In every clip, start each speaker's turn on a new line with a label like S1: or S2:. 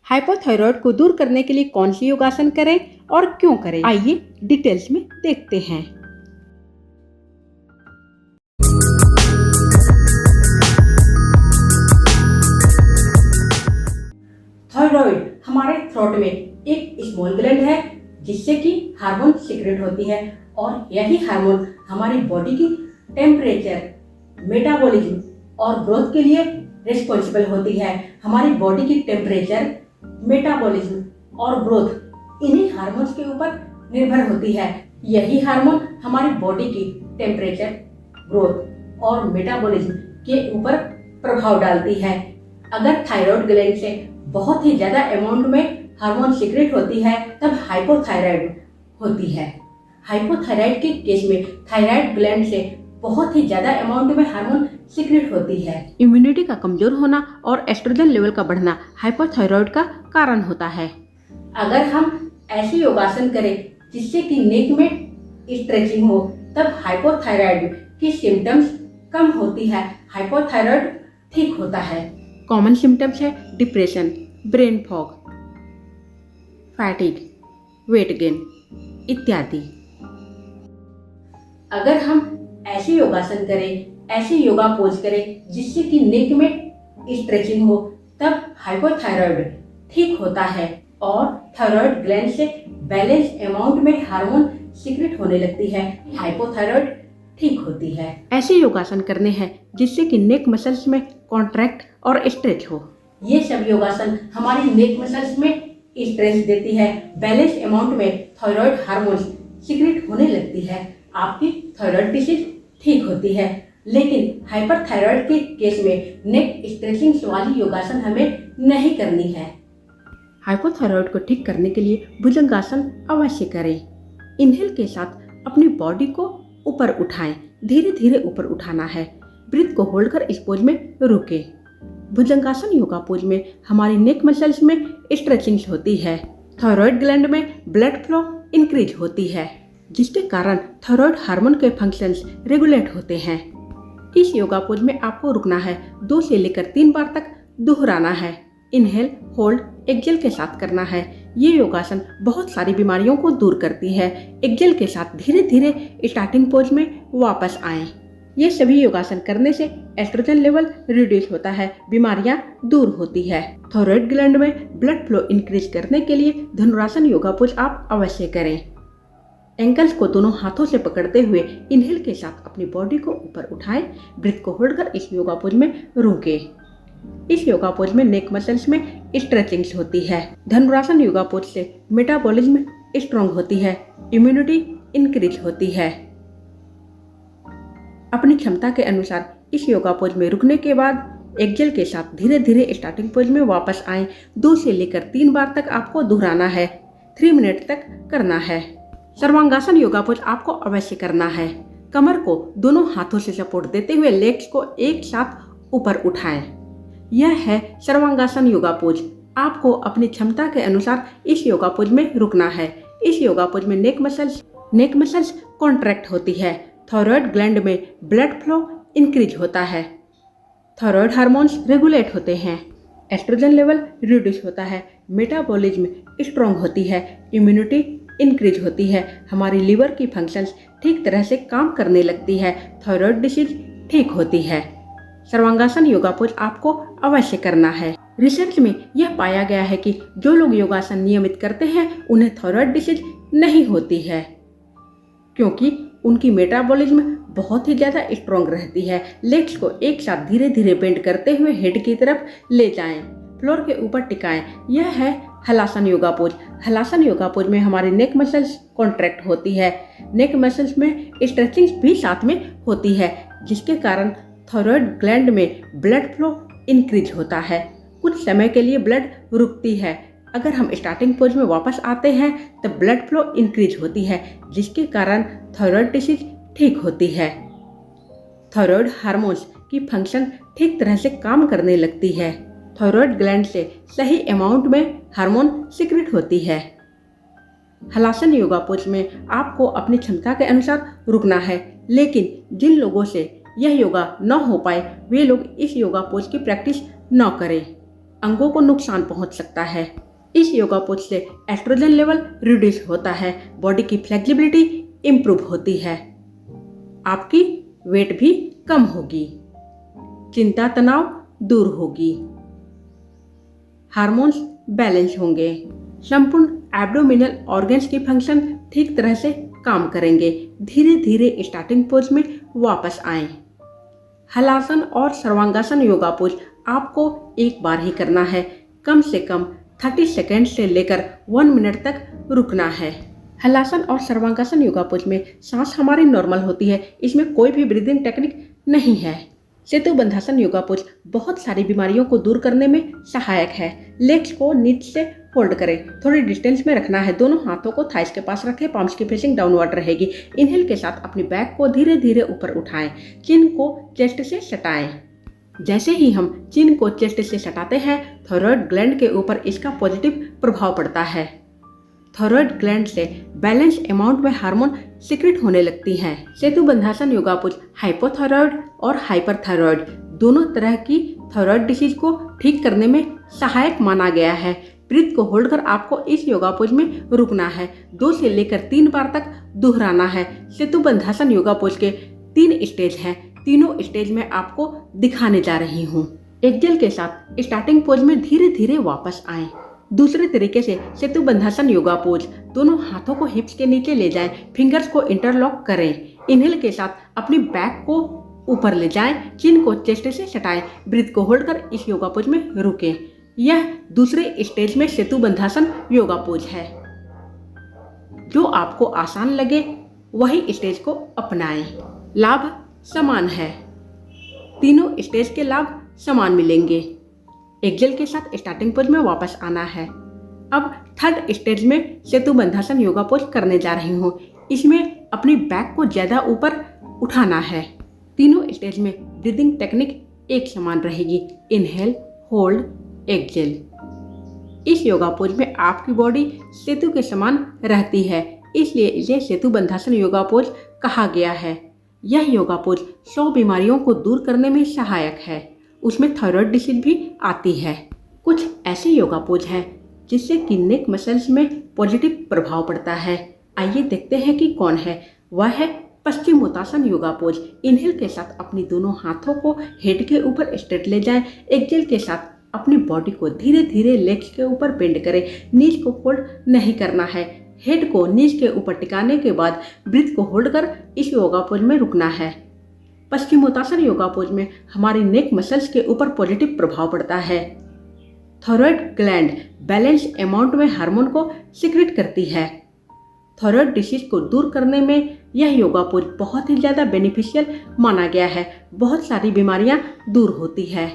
S1: Hypothyroid को दूर करने के लिए कौन सी योगासन करें और क्यों करें, आइए डिटेल्स में देखते हैं। थायराइड हमारे थ्रोट में एक स्मॉल ग्लैंड है जिससे कि हार्मोन सीक्रेट होती है और यही हार्मोन हमारी बॉडी की टेम्परेचर, मेटाबॉलिज्म और ग्रोथ के लिए रिस्पॉन्सिबल होती है। हमारी बॉडी की टेम्परेचर, मेटाबॉलिज्म और ग्रोथ इन्हीं हार्मोन्स के ऊपर निर्भर होती है। यही हार्मोन हमारी बॉडी की टेम्परेचर, ग्रोथ और मेटाबॉलिज्म के ऊपर प्रभाव डालती है। अगर थायराइड ग्लैंड से बहुत ही ज्यादा अमाउंट में हार्मोन सीक्रेट होती है तब हाइपोथायराइड होती है। हाइपोथायराइड के केस में थायराइड ग्लैंड से बहुत ही ज्यादा अमाउंट में हार्मोन सीक्रेट होती है। इम्यूनिटी का कमजोर होना और एस्ट्रोजन लेवल का बढ़ना हाइपोथायराइड का कारण होता है। अगर हम ऐसे योगासन करें जिससे कि नेक में स्ट्रेचिंग हो तब हाइपोथायराइड की सिम्टम्स कम होती है, हाइपोथायराइड ठीक होता है। कॉमन सिम्टम्स है depression, brain fog, fatigue, weight gain इत्यादि। अगर हम ऐसे योगासन करें, ऐसे योगा पोज करें जिससे कि नेक में स्ट्रेचिंग हो तब हाइपोथायराइड ठीक होता है और थायराइड ग्लैंड से बैलेंस अमाउंट में हार्मोन सीक्रेट होने लगती है, हाइपोथायराइड ठीक होती है। ऐसे योगासन करने हैं जिससे कि नेक मसल्स में कॉन्ट्रैक्ट और स्ट्रेच हो। ये सब योगासन हमारी नेक मसल्स में स्ट्रेच देती है, बैलेंस अमाउंट में थायराइड हार्मोन सीक्रेट होने लगती है, आपकी थायराइड डिसीज ठीक होती है। लेकिन हाइपरथायराइड के केस में नेक स्ट्रेचिंग वाली योगासन हमें नहीं करनी है। हाइपोथायराइड को ठीक करने के लिए भुजंगासन अवश्य करें। इनहेल के साथ अपनी बॉडी को ऊपर उठाएं, धीरे धीरे ऊपर उठाना है। ब्रीथ को होल्ड कर इस पोज में रुके। भुजंगासन योगा पोज में हमारी नेक मसल्स में स्ट्रेचिंग होती है, थायराइड ग्लैंड में ब्लड फ्लो इंक्रीज होती है जिसके कारण थायराइड हार्मोन के फंक्शंस रेगुलेट होते हैं। इस योगा पोज में आपको रुकना है, 2 से लेकर 3 बार तक दोहराना है। इनहेल, होल्ड, एक्सेल के साथ करना है। ये योगासन बहुत सारी बीमारियों को दूर करती है। एक्सेल के साथ धीरे धीरे स्टार्टिंग पोज में वापस आएं। ये सभी योगासन करने से एस्ट्रोजन लेवल रिड्यूस होता है, बीमारियां दूर होती है। थायराइड ग्लैंड में ब्लड फ्लो इंक्रीज करने के लिए धनुरासन योगा पोज आप अवश्य करें। एंकल्स को दोनों हाथों से पकड़ते हुए इनहेल के साथ अपनी बॉडी को ऊपर उठाएं, ब्रीथ को होल्ड कर इस योगा पोज में रुके। इस योगा पोज में नेक मसल्स में स्ट्रेचिंग होती है। धनुरासन योगा पोज से मेटाबॉलिज्म स्ट्रॉन्ग होती है, इम्यूनिटी इंक्रीज होती है। अपनी क्षमता के अनुसार इस योगा पोज में रुकने के बाद एक्सेल के साथ धीरे धीरे स्टार्टिंग पोज में वापस आएं। 2 से लेकर 3 बार तक आपको दोहराना है, 3 मिनट तक करना है। सर्वांगासन योगा पोज आपको अवश्य करना है। कमर को दोनों हाथों से सपोर्ट देते हुए लेग्स को एक साथ ऊपर उठाएं। यह है सर्वांगासन योगा पोज। आपको अपनी क्षमता के अनुसार इस योगा पोज में रुकना है। इस योगा पोज में नेक मसल्स कॉन्ट्रैक्ट होती है, थायराइड ग्लैंड में ब्लड फ्लो इंक्रीज होता है, थायराइड हार्मोन्स रेगुलेट होते हैं, एस्ट्रोजन लेवल रिड्यूस होता है, मेटाबॉलिज्म स्ट्रॉन्ग होती है, इम्यूनिटी इंक्रीज होती है, हमारी लीवर की फंक्शंस ठीक तरह से काम करने लगती है, थायराइड डिसीज ठीक होती है। सर्वांगासन योगा पोज आपको अवश्य करना है। रिसर्च में यह पाया गया है कि जो लोग योगासन नियमित करते हैं उन्हें थायराइड डिसीज नहीं होती है क्योंकि उनकी मेटाबॉलिज्म बहुत ही ज्यादा स्ट्रॉन्ग रहती है। लेग्स को एक साथ धीरे धीरे बेंड करते हुए हेड की तरफ ले जाएं, फ्लोर के ऊपर टिकाएं। यह है halasana yoga pose. Halasana yoga pose में हमारी नेक मसल्स कॉन्ट्रैक्ट होती है, नेक मसल्स में स्ट्रेचिंग भी साथ में होती है जिसके कारण थायराइड ग्लैंड में ब्लड फ्लो इंक्रीज होता है। कुछ समय के लिए ब्लड रुकती है। अगर हम स्टार्टिंग पोज में वापस आते हैं तो ब्लड फ्लो इंक्रीज होती है जिसके कारण थायराइड डिसीज ठीक होती है। थायराइड हार्मोन्स की फंक्शन ठीक तरह से काम करने लगती है। थायराइड ग्लैंड से सही अमाउंट में हार्मोन सीक्रेट होती है। हलासन योगा पोज में आपको अपनी क्षमता के अनुसार रुकना है, लेकिन जिन लोगों से यह योगा न हो पाए वे लोग इस योगा पोज की प्रैक्टिस न करें। अंगों को नुकसान पहुंच सकता है। इस योगा पोज से एस्ट्रोजन लेवल रिड्यूस होता है, बॉडी की फ्लेक्सिबिलिटी इम्प्रूव होती है, आपकी वेट भी कम होगी, चिंता तनाव दूर होगी, हार्मोन्स बैलेंस होंगे, संपूर्ण एब्डोमिनल ऑर्गन्स की फंक्शन ठीक तरह से काम करेंगे। धीरे धीरे स्टार्टिंग पोज में वापस आएं। हलासन और सर्वांगासन योगा पोज आपको एक बार ही करना है। कम से कम 30 सेकेंड से लेकर 1 मिनट तक रुकना है। हलासन और सर्वांगासन योगा पोज में सांस हमारी नॉर्मल होती है, इसमें कोई भी ब्रीदिंग टेक्निक नहीं है। सेतु बंधासन योगा पोज बहुत सारी बीमारियों को दूर करने में सहायक है। लेग्स को नीचे से फोल्ड करें, थोड़ी डिस्टेंस में रखना है। दोनों हाथों को थाइस के पास रखें, पाम्स की फेसिंग डाउनवर्ड रहेगी। इनहेल के साथ अपनी बैक को धीरे धीरे ऊपर उठाएं, चिन को चेस्ट से सटाएं। जैसे ही हम चिन को चेस्ट से सटाते हैं, थायराइड ग्लैंड के ऊपर इसका पॉजिटिव प्रभाव पड़ता है। थायराइड ग्लैंड से बैलेंस अमाउंट में हार्मोन सीक्रेट होने लगती हैं। सेतु बंधासन योगा पोज हाइपोथायराइड और हाइपरथायराइड दोनों तरह की थायराइड डिसीज को ठीक करने में सहायक माना गया है। ब्रीथ को होल्ड कर आपको इस योगा पोज में रुकना है। 2 से लेकर 3 बार तक दोहराना है। सेतु बंधासन योगा पोज के 3 स्टेज हैं। तीनों स्टेज में आपको दिखाने जा रही हूँ। एक्सेल के साथ स्टार्टिंग पोज में धीरे धीरे वापस आएं। दूसरे तरीके से सेतु बंधासन योगा पोज, दोनों हाथों को हिप्स के नीचे ले जाएं, फिंगर्स को इंटरलॉक करें। इनहेल के साथ अपनी बैक को ऊपर ले जाएं, चिन को चेस्ट से सटाएं। ब्रीथ को होल्ड कर इस योगा पोज में रुकें। यह दूसरे स्टेज में सेतु बंधासन योगा पोज है। जो आपको आसान लगे वही स्टेज को अपनाएं। लाभ समान है, तीनों स्टेज के लाभ समान मिलेंगे। एक्सेल के साथ स्टार्टिंग पोज में वापस आना है। अब थर्ड स्टेज में सेतु बंधासन योगा पोज करने जा रही हूँ। इसमें अपनी बैक को ज्यादा ऊपर उठाना है। तीनों स्टेज में ब्रीदिंग टेक्निक एक समान रहेगी, इनहेल, होल्ड, एक्सेल। इस योगा पोज में आपकी बॉडी सेतु के समान रहती है, इसलिए इसे सेतु बंधासन योगा पोज कहा गया है। यह योगा पोज 100 बीमारियों को दूर करने में सहायक है। उसमें थायराइड डिसीज भी आती है। कुछ ऐसे योगा पोज हैं जिससे कि नेक मसल्स में पॉजिटिव प्रभाव पड़ता है। आइए देखते हैं कि कौन है। वह है पश्चिमोत्तासन योगा पोज। इनहेल के साथ अपनी दोनों हाथों को हेड के ऊपर स्ट्रेट ले जाएं। एक्सेल के साथ अपनी बॉडी को धीरे धीरे लेग्स के ऊपर बेंड करें। नीज को फोल्ड नहीं करना है। हेड को नीज के ऊपर टिकाने के बाद ब्रीथ को होल्ड कर इस योगा पोज में रुकना है। पश्चिमोत्तासन योगा पोज में हमारी नेक मसल्स के ऊपर पॉजिटिव प्रभाव पड़ता है। थायराइड ग्लैंड बैलेंस अमाउंट में हार्मोन को सीक्रेट करती है। थायराइड डिसीज को दूर करने में यह योगा पोज बहुत ही ज्यादा बेनिफिशियल माना गया है। बहुत सारी बीमारियां दूर होती है।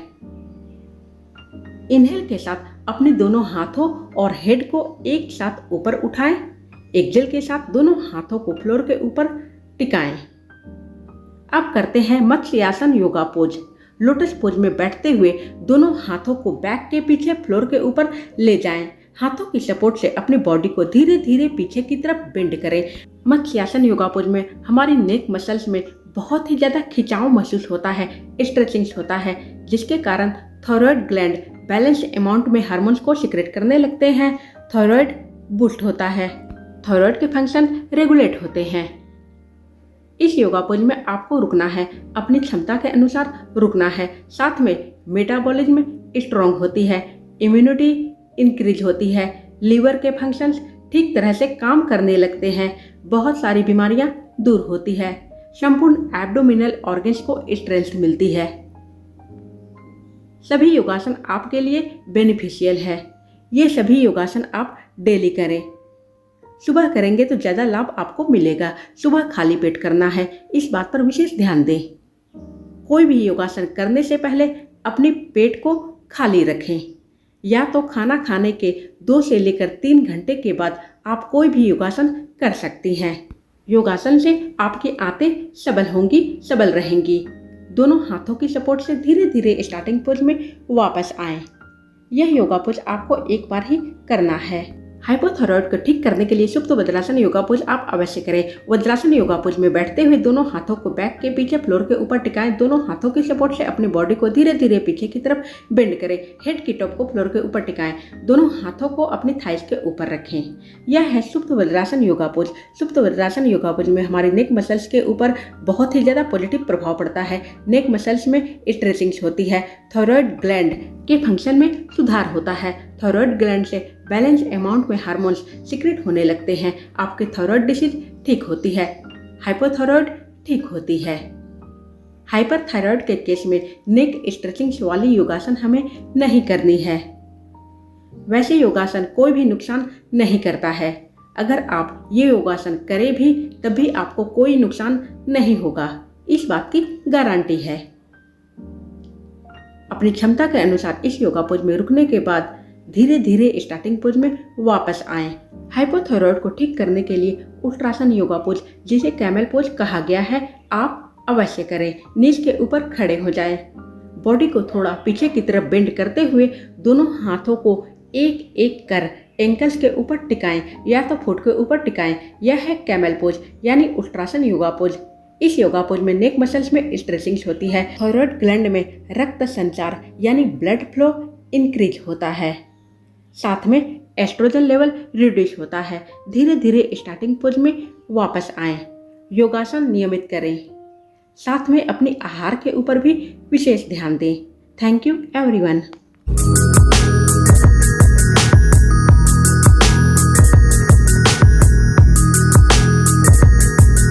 S1: इनहेल के साथ अपने दोनों हाथों और हेड को एक साथ ऊपर उठाएं। एक्सेल के साथ दोनों हाथों को फ्लोर के ऊपर टिकाएं। अब करते हैं matsyasana yoga pose. Lotus pose में बैठते हुए दोनों हाथों को बैक के पीछे फ्लोर के ऊपर ले जाएं। हाथों की सपोर्ट से अपनी बॉडी को धीरे धीरे पीछे की तरफ बेंड करें। मत्स्यासन योगा पोज में हमारी नेक मसल्स में बहुत ही ज्यादा खिंचाव महसूस होता है, स्ट्रेचिंग होता है, जिसके कारण थायराइड ग्लैंड बैलेंस अमाउंट में हार्मोन्स को सीक्रेट करने लगते हैं। थायराइड बूस्ट होता है, थायराइड के फंक्शन रेगुलेट होते हैं। इस योगा पोज में आपको रुकना है, अपनी क्षमता के अनुसार रुकना है। साथ में मेटाबॉलिज्म स्ट्रॉन्ग होती है, इम्यूनिटी इंक्रीज होती है, लीवर के फंक्शंस ठीक तरह से काम करने लगते हैं, बहुत सारी बीमारियां दूर होती है, संपूर्ण एब्डोमिनल ऑर्गन्स को स्ट्रेंथ मिलती है। सभी योगासन आपके लिए बेनिफिशियल है। ये सभी योगासन आप डेली करें। सुबह करेंगे तो ज़्यादा लाभ आपको मिलेगा। सुबह खाली पेट करना है, इस बात पर विशेष ध्यान दें। कोई भी योगासन करने से पहले अपने पेट को खाली रखें। या तो खाना खाने के 2 से लेकर 3 घंटे के बाद आप कोई भी योगासन कर सकती हैं। योगासन से आपकी आंतें सबल होंगी, सबल रहेंगी। दोनों हाथों की सपोर्ट से धीरे धीरे स्टार्टिंग पोज में वापस आएं। यह योगा पोज आपको एक बार ही करना है। हाइपोथायरॉयड को ठीक करने के लिए सुप्त वज्रासन योगा पोज आप अवश्य करें। वज्रासन योगा पोज में बैठते हुए दोनों हाथों को बैक के पीछे फ्लोर के ऊपर टिकाएं। दोनों हाथों की सपोर्ट से अपनी बॉडी को धीरे धीरे पीछे की तरफ बेंड करें। हेड की टॉप को फ्लोर के ऊपर टिकाएं। दोनों हाथों को अपनी थाइस के ऊपर रखें। यह है सुप्त वज्रासन योगा पोज। सुप्त वज्रासन योगा पोज में हमारी नेक मसल्स के ऊपर बहुत ही ज्यादा पॉजिटिव प्रभाव पड़ता है। नेक मसल्स में स्ट्रेचिंग होती है। थायराइड ग्लैंड के फंक्शन में सुधार होता है। थायराइड ग्लैंड से बैलेंस अमाउंट में हार्मोन्स सीक्रेट होने लगते हैं। आपकी थायराइड डिसीज ठीक होती है। हाइपोथायराइड ठीक होती है। हाइपरथायराइड के केस में नेक स्ट्रेचिंग वाली योगासन हमें नहीं करनी है। वैसे योगासन कोई भी नुकसान नहीं करता है। अगर आप ये योगासन करें भी तब भी आपको कोई नुकसान नहीं होगा, इस बात की गारंटी है। अपनी क्षमता के अनुसार इस योगा पोज में रुकने के बाद धीरे धीरे स्टार्टिंग पोज में वापस आएं। हाइपोथायराइड को ठीक करने के लिए उल्ट्रासन योगा पोज, जिसे कैमल पोज कहा गया है, आप अवश्य करें। नीज के ऊपर खड़े हो जाएं। बॉडी को थोड़ा पीछे की तरफ बेंड करते हुए दोनों हाथों को एक एक कर एंकल्स के ऊपर टिकाएं या तो फुट के ऊपर टिकाएं। यह है कैमल पोज यानी उल्ट्रासन योगा पोज। इस योगा पोज में नेक मसल्स में स्ट्रेचिंग होती है। थायराइड ग्लैंड में रक्त संचार यानी ब्लड फ्लो इंक्रीज होता है। साथ में एस्ट्रोजन लेवल रिड्यूस होता है। धीरे धीरे स्टार्टिंग पोज में वापस आएं। योगासन नियमित करें। साथ में अपनी आहार के ऊपर भी विशेष ध्यान दें। Thank you everyone.